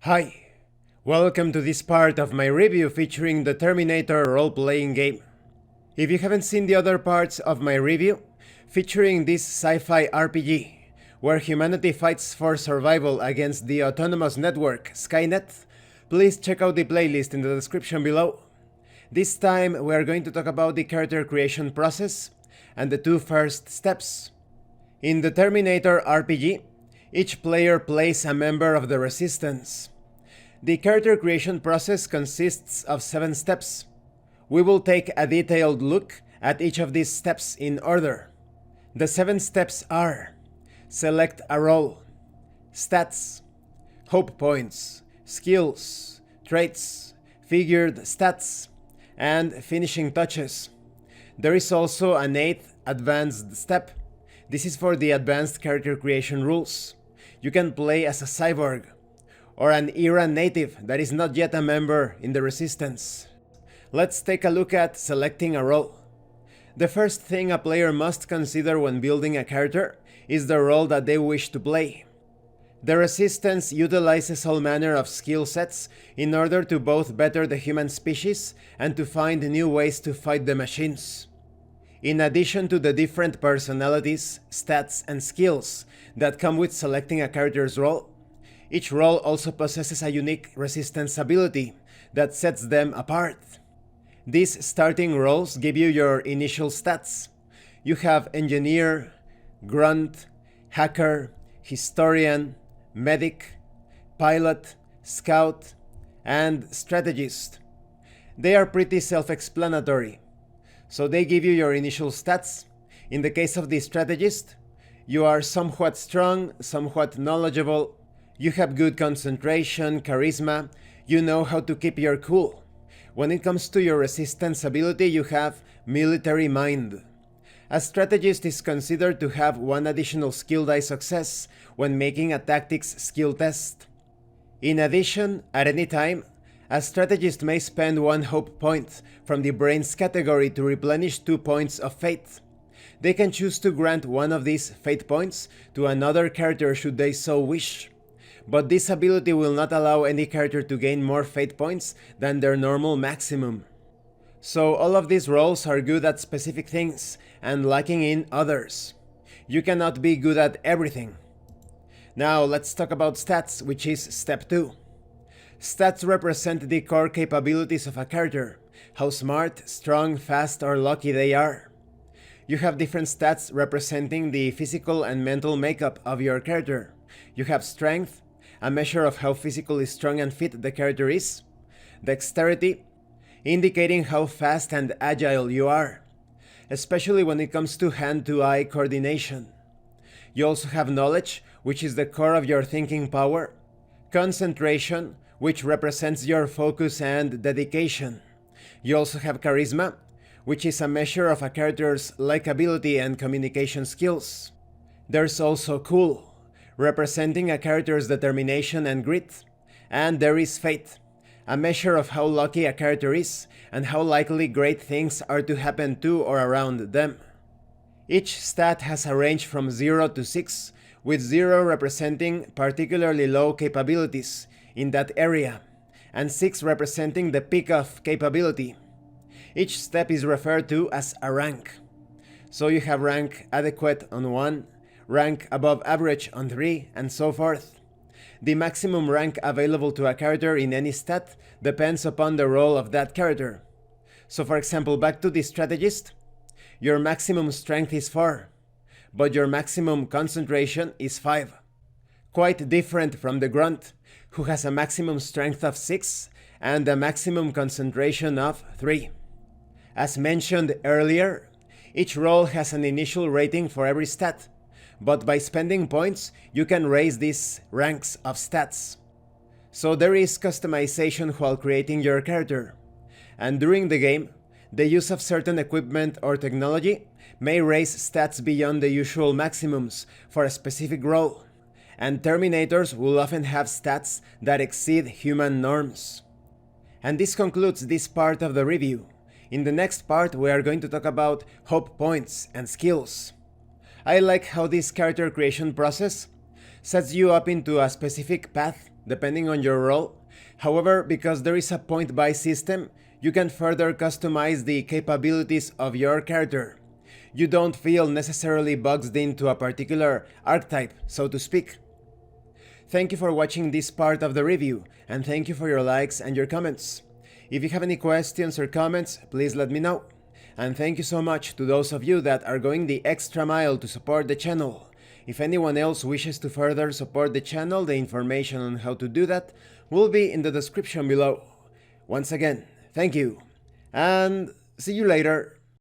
Hi, welcome to this part of my review featuring the Terminator role-playing game. If you haven't seen the other parts of my review, featuring this sci-fi RPG, where humanity fights for survival against the autonomous network Skynet, please check out the playlist in the description below. This time we are going to talk about the character creation process and the two first steps. In the Terminator RPG, each player plays a member of the Resistance. The character creation process consists of 7 steps. We will take a detailed look at each of these steps in order. The 7 steps are: select a role, stats, hope points, skills, traits, figured stats, and finishing touches. There is also an 8th advanced step. This is for the advanced character creation rules. You can play as a cyborg, or an era native that is not yet a member in the Resistance. Let's take a look at selecting a role. The first thing a player must consider when building a character is the role that they wish to play. The Resistance utilizes all manner of skill sets in order to both better the human species and to find new ways to fight the machines. In addition to the different personalities, stats, and skills that come with selecting a character's role, each role also possesses a unique Resistance ability that sets them apart. These starting roles give you your initial stats. You have Engineer, Grunt, Hacker, Historian, Medic, Pilot, Scout, and Strategist. They are pretty self-explanatory, so they give you your initial stats. In the case of the Strategist, you are somewhat strong, somewhat knowledgeable, you have good concentration, charisma, you know how to keep your cool. When it comes to your Resistance ability, you have Military Mind. A Strategist is considered to have 1 additional skill die success when making a tactics skill test. In addition, at any time, a Strategist may spend 1 hope point from the Brains category to replenish 2 points of fate. They can choose to grant 1 of these fate points to another character should they so wish. But this ability will not allow any character to gain more fate points than their normal maximum. So all of these roles are good at specific things and lacking in others. You cannot be good at everything. Now let's talk about stats, which is step 2. Stats represent the core capabilities of a character, how smart, strong, fast, or lucky they are. You have different stats representing the physical and mental makeup of your character. You have strength, a measure of how physically strong and fit the character is; dexterity, indicating how fast and agile you are, especially when it comes to hand-to-eye coordination. You also have knowledge, which is the core of your thinking power; concentration, which represents your focus and dedication. You also have charisma, which is a measure of a character's likability and communication skills. There's also cool, representing a character's determination and grit, and there is fate, a measure of how lucky a character is and how likely great things are to happen to or around them. Each stat has a range from 0 to 6, with 0 representing particularly low capabilities in that area, and 6 representing the peak of capability. Each step is referred to as a rank. So you have rank adequate on 1, rank above average on 3, and so forth. The maximum rank available to a character in any stat depends upon the role of that character. So for example, back to the Strategist, your maximum strength is 4, but your maximum concentration is 5. Quite different from the Grunt, who has a maximum strength of 6 and a maximum concentration of 3. As mentioned earlier, each role has an initial rating for every stat, but by spending points, you can raise these ranks of stats. So there is customization while creating your character, and during the game, the use of certain equipment or technology may raise stats beyond the usual maximums for a specific role, and Terminators will often have stats that exceed human norms. And this concludes this part of the review. In the next part, we are going to talk about hope points and skills. I like how this character creation process sets you up into a specific path depending on your role. However, because there is a point-buy system, you can further customize the capabilities of your character. You don't feel necessarily boxed into a particular archetype, so to speak. Thank you for watching this part of the review, and thank you for your likes and your comments. If you have any questions or comments, please let me know. And thank you so much to those of you that are going the extra mile to support the channel. If anyone else wishes to further support the channel, the information on how to do that will be in the description below. Once again, thank you, and see you later.